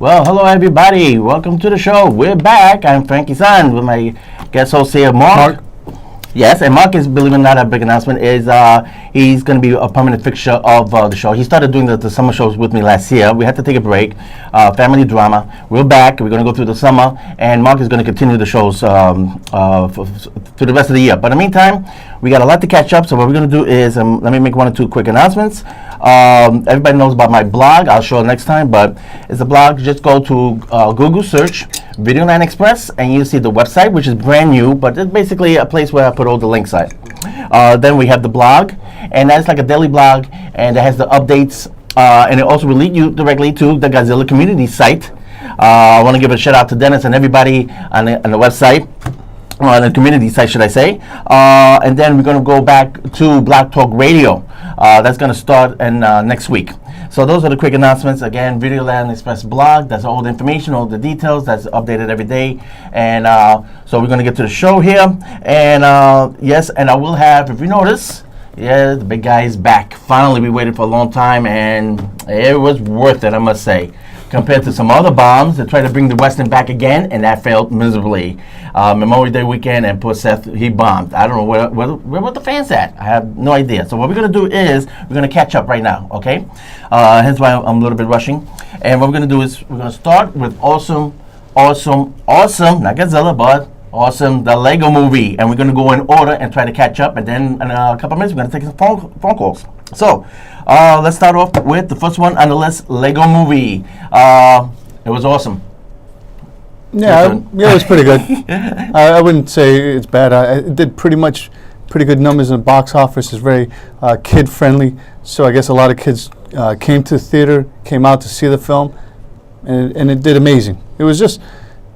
Well, hello everybody. Welcome to the show. We're back. I'm Frankie San with my guest host here, Mark. Yes, and Mark is, believe it or not, a big announcement is he's going to be a permanent fixture of the show. He started doing the summer shows with me last year. We had to take a break. Family drama. We're back. We're going to go through the summer, and Mark is going to continue the shows through the rest of the year. But in the meantime, we got a lot to catch up. So what we're going to do is let me make one or two quick announcements. Everybody knows about my blog. I'll show it next time, but it's a blog. Just go to Google search Videoland Express, and you see the website, which is brand new, but it's basically a place where I put all the links at. Then we have the blog, and that's like a daily blog, and it has the updates, and it also will lead you directly to the Godzilla community site. I want to give a shout out to Dennis and everybody on the website. On the community site, should I say. And then we're going to go back to Blog Talk Radio. That's going to start next week. So those are the quick announcements. Again, Videoland Express blog. That's all the information, all the details. That's updated every day. And so we're going to get to the show here. And yes, and I will have, if you notice, yeah, the big guy is back. Finally, we waited for a long time, and it was worth it, I must say. Compared to some other bombs that tried to bring the Western back again, and that failed miserably. Memorial Day weekend, and poor Seth, he bombed. I don't know where the fans at. I have no idea. So what we're going to do is we're going to catch up right now, okay? Hence why I'm a little bit rushing. And what we're going to do is we're going to start with awesome, not Godzilla, but awesome, the Lego movie. And we're going to go in order and try to catch up. And then in a couple of minutes, we're going to take some phone calls. So let's start off with the first one on the list, Lego movie. It was awesome. Yeah, it was pretty good. I wouldn't say it's bad. It did pretty good numbers in the box office. It's very kid-friendly. So I guess a lot of kids came to the theater, came out to see the film, and it did amazing. It was just,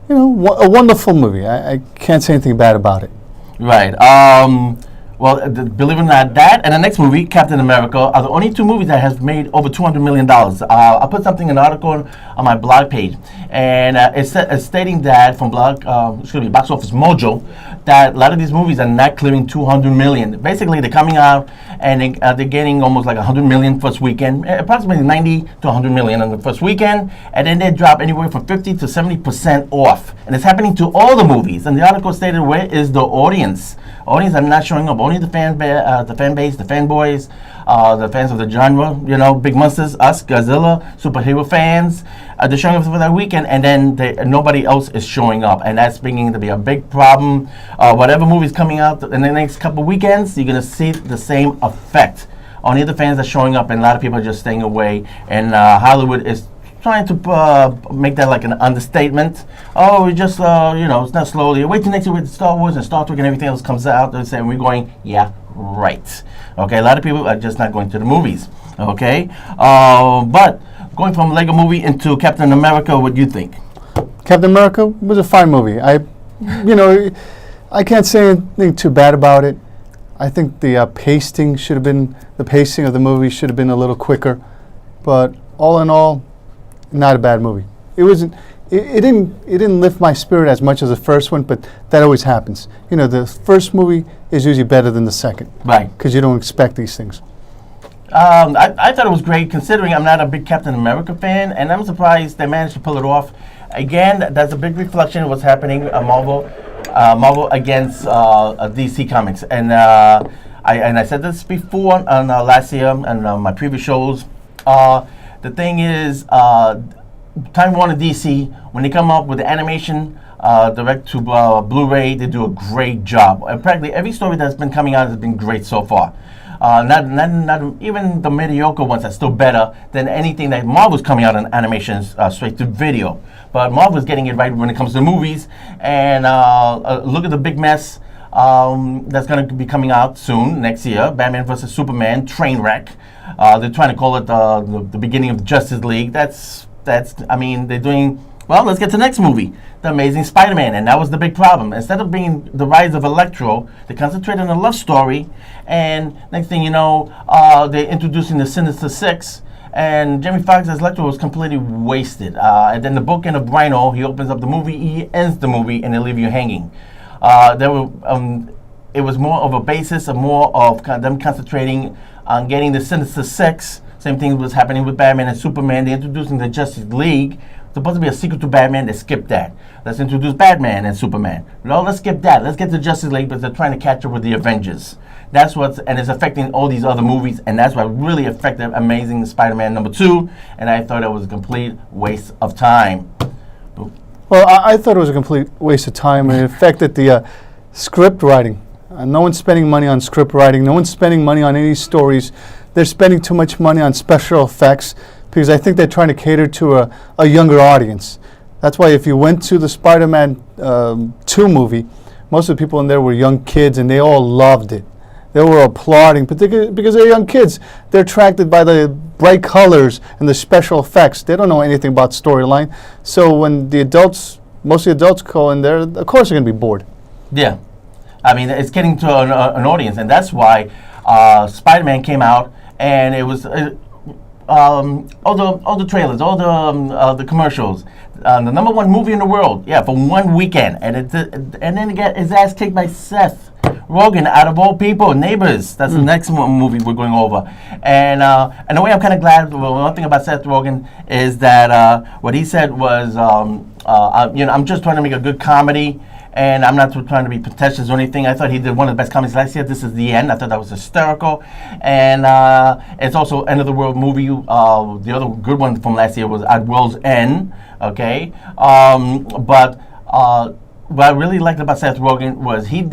a wonderful movie. I can't say anything bad about it. Right. Well, believe it or not, that and the next movie, Captain America, are the only two movies that has made over $200 million. I put something, an article on my blog page, and it's stating that from Box Office Mojo, that a lot of these movies are not clearing $200 million. Basically, they're coming out and they're getting almost like $100 million first weekend, approximately $90 to $100 million on the first weekend, and then they drop anywhere from 50 to 70% off. And it's happening to all the movies. And the article stated, where is the audience? Audience are not showing up. Only the fan base, the fanboys, the fans of the genre, big monsters, us, Godzilla, superhero fans, they're showing up for that weekend, and then nobody else is showing up. And that's beginning to be a big problem. Whatever movie's coming out in the next couple of weekends, you're going to see the same effect. Only the fans are showing up, and a lot of people are just staying away. And Hollywood is trying to make that like an understatement. Oh, we just, it's not slowly. Wait till next year with Star Wars and Star Trek and everything else comes out. They're saying we're going, yeah, right. Okay, a lot of people are just not going to the movies. Okay, but going from Lego movie into Captain America, what do you think? Captain America was a fine movie. I can't say anything too bad about it. I think the pacing of the movie should have been a little quicker, but all in all, not a bad movie. It wasn't. It didn't lift my spirit as much as the first one, but that always happens. The first movie is usually better than the second, right? Because you don't expect these things. I thought it was great, considering I'm not a big Captain America fan, and I'm surprised they managed to pull it off. Again, that's a big reflection of what's happening at Marvel against DC Comics, and I said this before on last year and my previous shows. The thing is, Time Warner DC, when they come up with the animation direct to Blu-ray, they do a great job. And practically every story that's been coming out has been great so far. Not even the mediocre ones are still better than anything that Marvel's coming out on animations straight to video. But Marvel's getting it right when it comes to movies. And look at the big mess that's going to be coming out soon, next year. Batman vs. Superman, train wreck. They're trying to call it the beginning of the Justice League. They're doing, well, let's get to the next movie, The Amazing Spider-Man. And that was the big problem. Instead of being the rise of Electro, they concentrate on a love story. And next thing you know, they're introducing the Sinister Six. And Jamie Foxx as Electro was completely wasted. And then the bookend of Rhino, he opens up the movie, he ends the movie, and they leave you hanging. It was more of a basis of more of them concentrating on getting the Sinister Six Same thing was happening with Batman and Superman. They're introducing the Justice League. Supposed to be a sequel to Batman. They skipped that. Let's introduce Batman and Superman. No, let's skip that. Let's get to Justice League, but they're trying to catch up with the Avengers. That's what's, and it's affecting all these other movies, and that's what really affected Amazing Spider-Man #2, and I thought it was a complete waste of time. Well, I thought it was a complete waste of time, and it affected the script writing. No one's spending money on script writing. No one's spending money on any stories. They're spending too much money on special effects because I think they're trying to cater to a younger audience. That's why if you went to the Spider-Man 2 movie, most of the people in there were young kids, and they all loved it. They were applauding, particularly because they're young kids. They're attracted by the bright colors and the special effects. They don't know anything about storyline. So when the adults, most of the adults go in there, of course they're going to be bored. Yeah. I mean, it's getting to an audience, and that's why Spider-Man came out, and it was all the trailers, all the commercials, the #1 movie in the world, for one weekend, and then get his ass kicked by Seth Rogen, out of all people, Neighbors. That's the next movie we're going over, and the way I'm kind of glad. Well, one thing about Seth Rogen is that what he said was, I'm just trying to make a good comedy. And I'm not trying to be pretentious or anything. I thought he did one of the best comedies last year. This is the end. I thought that was hysterical. And it's also End of the World movie. The other good one from last year was At World's End. Okay. But what I really liked about Seth Rogen was he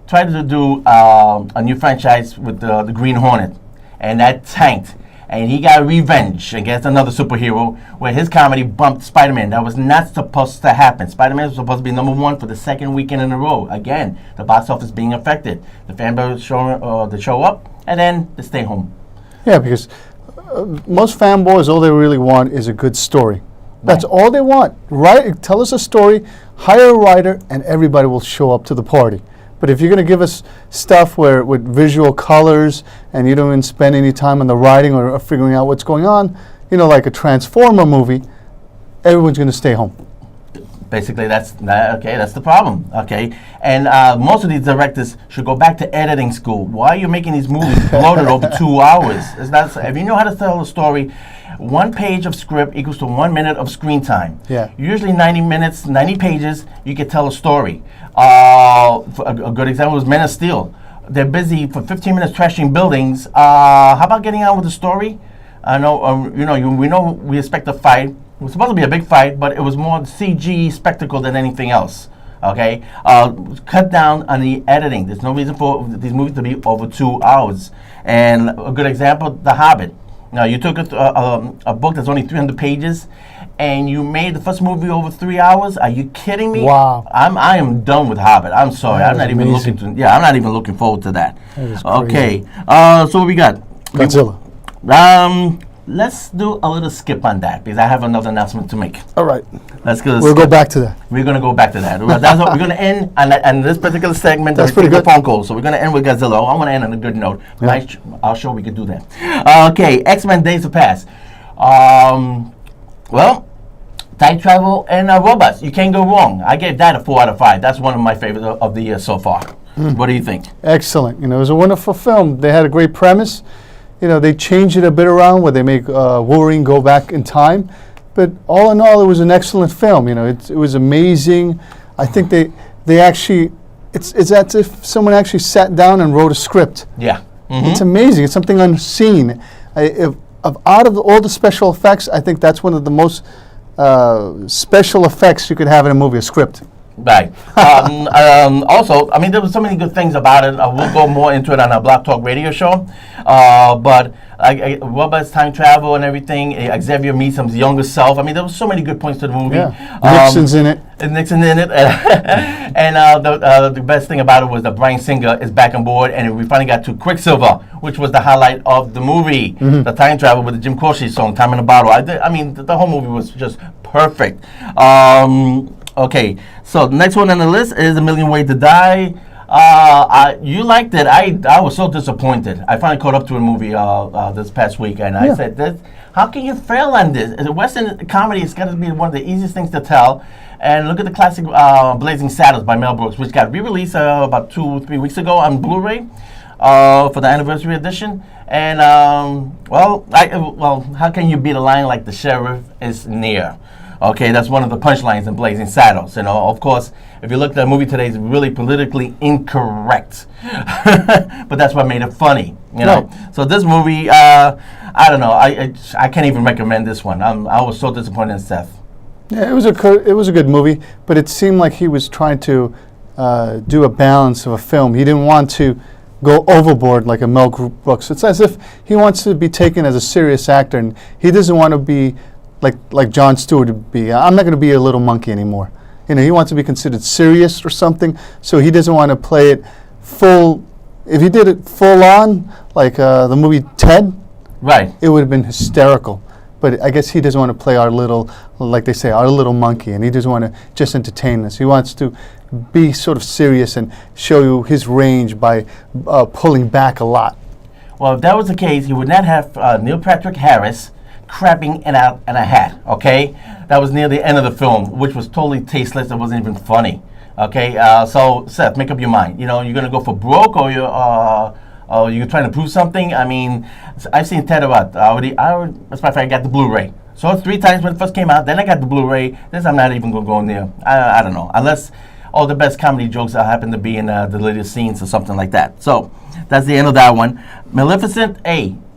tried to do a new franchise with the Green Hornet. And that tanked. And he got revenge against another superhero where his comedy bumped Spider-Man. That was not supposed to happen. Spider-Man was supposed to be #1 for the second weekend in a row. Again, the box office being affected. The fanboys show up, and then they stay home. Yeah, because most fanboys, all they really want is a good story. That's all they want. Tell us a story, hire a writer, and everybody will show up to the party. But if you're going to give us stuff with visual colors and you don't even spend any time on the writing or figuring out what's going on, like a Transformer movie, everyone's going to stay home. Basically, that's the problem. Okay, and most of these directors should go back to editing school. Why are you making these movies bloated over 2 hours? If you know how to tell a story, 1 page of script equals to 1 minute of screen time. Yeah. Usually 90 minutes, 90 pages, you can tell a story. A good example is Men of Steel. They're busy for 15 minutes trashing buildings. How about getting on with the story? I know, we expect a fight. It was supposed to be a big fight, but it was more CG spectacle than anything else. Okay? Cut down on the editing. There's no reason for these movies to be over 2 hours. And a good example, The Hobbit. Now, you took a book that's only 300 pages, and you made the first movie over 3 hours. Are you kidding me? Wow! I am done with Hobbit. I'm sorry. I'm not even looking to. Yeah, I'm not even looking forward to that. Okay. So what we got? Godzilla. Let's do a little skip on that because I have another announcement to make. All right. Let's go. We'll go back to that. We're going to go back to that. That's what we're going to end on this particular segment. That's pretty good. Phone call. So we're going to end with Godzilla. I want to end on a good note. Yeah. I'll show we can do that. Okay. X-Men Days of Past. Well, time travel and robots. You can't go wrong. I gave that a 4 out of 5. That's one of my favorites of the year so far. What do you think? Excellent. It was a wonderful film. They had a great premise. They changed it a bit around where they make Wolverine go back in time. But all in all, it was an excellent film. It was amazing. I think they actually, it's as if someone actually sat down and wrote a script. Yeah. Mm-hmm. It's amazing. It's something unseen. Out of all the special effects, I think that's one of the most special effects you could have in a movie, a script. Right. Also, I mean, there were so many good things about it. We'll go more into it on our Block Talk radio show. But robots, time travel, and everything. Xavier meets his younger self. I mean, there were so many good points to the movie. Yeah. Nixon's in it. Nixon in it. And the best thing about it was that Bryan Singer is back on board, and we finally got to Quicksilver, which was the highlight of the movie. Mm-hmm. The time travel with the Jim Croce song, Time in a Bottle. I mean, the whole movie was just perfect. Okay, so the next one on the list is A Million Ways to Die. You liked it. I was so disappointed. I finally caught up to a movie this past week, and I said, how can you fail on this? As a Western comedy, it's got to be one of the easiest things to tell. And look at the classic Blazing Saddles by Mel Brooks, which got re-released about 2-3 weeks ago on Blu-ray. for the anniversary edition. And how can you beat a line like the sheriff is near? Okay, that's one of the punchlines in Blazing Saddles. Of course, if you look at the movie today, it's really politically incorrect, but that's what made it funny. Right. So this movie, I don't know. I can't even recommend this one. I was so disappointed in Seth. Yeah, it was a good movie, but it seemed like he was trying to do a balance of a film. He didn't want to go overboard like a Mel Brooks. It's as if he wants to be taken as a serious actor, and he doesn't want to be like Jon Stewart would be. I'm not going to be a little monkey anymore. He wants to be considered serious or something, so he doesn't want to play it full. If he did it full on, like the movie Ted, right, it would have been hysterical. But I guess he doesn't want to play our little, like they say, our little monkey, and he doesn't want to just entertain us. He wants to be sort of serious and show you his range by pulling back a lot. Well, if that was the case, he would not have Neil Patrick Harris crapping in a hat, okay? That was near the end of the film, which was totally tasteless. It wasn't even funny, okay? So, Seth, make up your mind. You're going to go for broke, or you're trying to prove something? I mean, I've seen Ted about already. As a matter of fact, I got the Blu-ray. Saw it 3 times when it first came out. Then I got the Blu-ray. This I'm not even going to go in there. I don't know. Unless all the best comedy jokes happen to be in the latest scenes or something like that. So, that's the end of that one. Maleficent,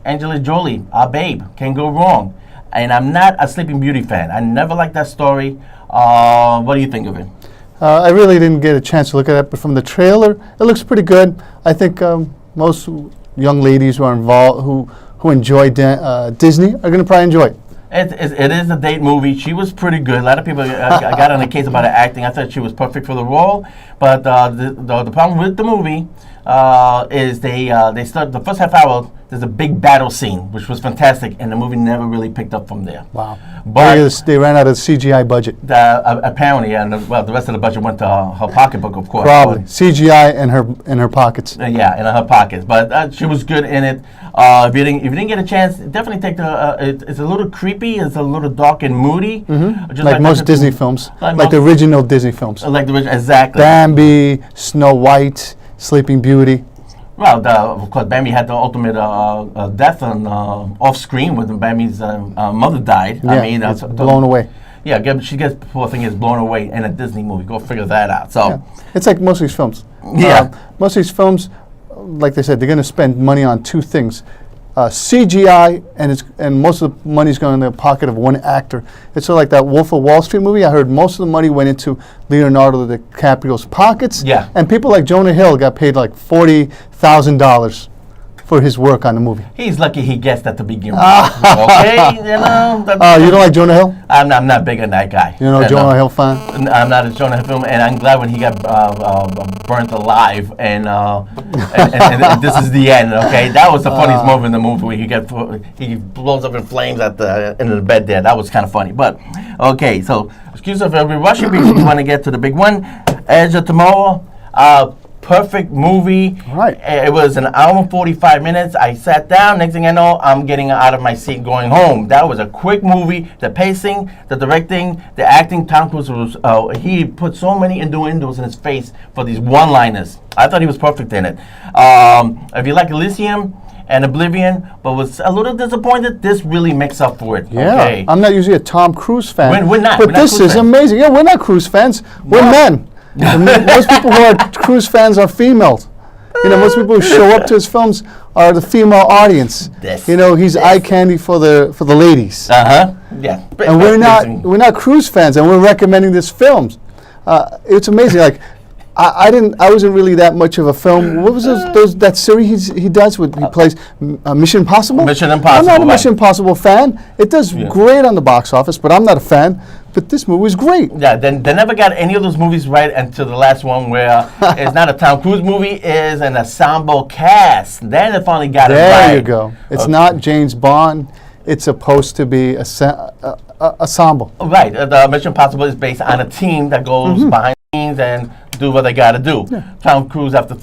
Angela Jolie, our babe, can't go wrong. And I'm not a Sleeping Beauty fan. I never liked that story. What do you think of it? I really didn't get a chance to look at it, but from the trailer, it looks pretty good. I think most young ladies who are involved, who enjoy Disney, are going to probably enjoy it. It is a date movie. She was pretty good. A lot of people got on the case about her acting. I thought she was perfect for the role. But the problem with the movie is they start the first half hour. There's a big battle scene, which was fantastic, and the movie never really picked up from there. Wow. But they ran out of CGI budget. Apparently, and the rest of the budget went to her pocketbook, of course. Probably CGI in her pockets. Yeah, in her pockets. But she was good in it. If you didn't get a chance, definitely take it's a little creepy. It's a little dark and moody. Mm-hmm. Just like most Disney films, like the original Disney films. Like the original, exactly. Bambi, Snow White, Sleeping Beauty. Well, of course, Bambi had the ultimate death on off screen when Bambi's mother died. Yeah, I mean, it's blown away. Yeah, she gets, poor thing, is blown away in a Disney movie. Go figure that out. So, yeah. It's like most of these films. Yeah, most of these films, like they said, they're going to spend money on 2 things. CGI, and most of the money is going in the pocket of one actor. It's sort of like that Wolf of Wall Street movie. I heard most of the money went into Leonardo DiCaprio's pockets. Yeah. And people like Jonah Hill got paid like $40,000 for his work on the movie. He's lucky he guessed at the beginning. Okay, you don't like Jonah Hill? I'm not big on that guy. You're not a Jonah Hill fan? I'm not a Jonah Hill film, and I'm glad when he got burnt alive, and this is the end. Okay, that was the funniest moment in the movie where he blows up in flames at the end of the bed there. That was kind of funny. But okay, so excuse us if we're rushing because we want to get to the big one. Edge of Tomorrow. Perfect movie. Right. It was an hour and 45 minutes. I sat down. Next thing I know, I'm getting out of my seat going home. That was a quick movie. The pacing, the directing, the acting. Tom Cruise was, he put so many innuendos in his face for these one-liners. I thought he was perfect in it. If you like Elysium and Oblivion, but was a little disappointed, this really makes up for it. Yeah. Okay. I'm not usually a Tom Cruise fan. We're not. But this is amazing. Yeah, we're not Cruise fans. We're men. Most people who are Cruise fans are females. Most people who show up to his films are the female audience. He's eye candy for the ladies. Yeah. And we're not Cruise fans, and we're recommending this film. It's amazing. Like I wasn't really that much of a film. What was that series he does with he plays Mission Impossible? Mission Impossible. I'm not a Mission Impossible fan. It does great on the box office, but I'm not a fan. But this movie was great. Yeah, they never got any of those movies right until the last one where it's not a Tom Cruise movie, it's an ensemble cast. Then they finally got it right. There you go. It's not James Bond. It's supposed to be a ensemble. Right. The Mission Impossible is based on a team that goes behind the scenes and do what they got to do. Yeah. Tom Cruise, after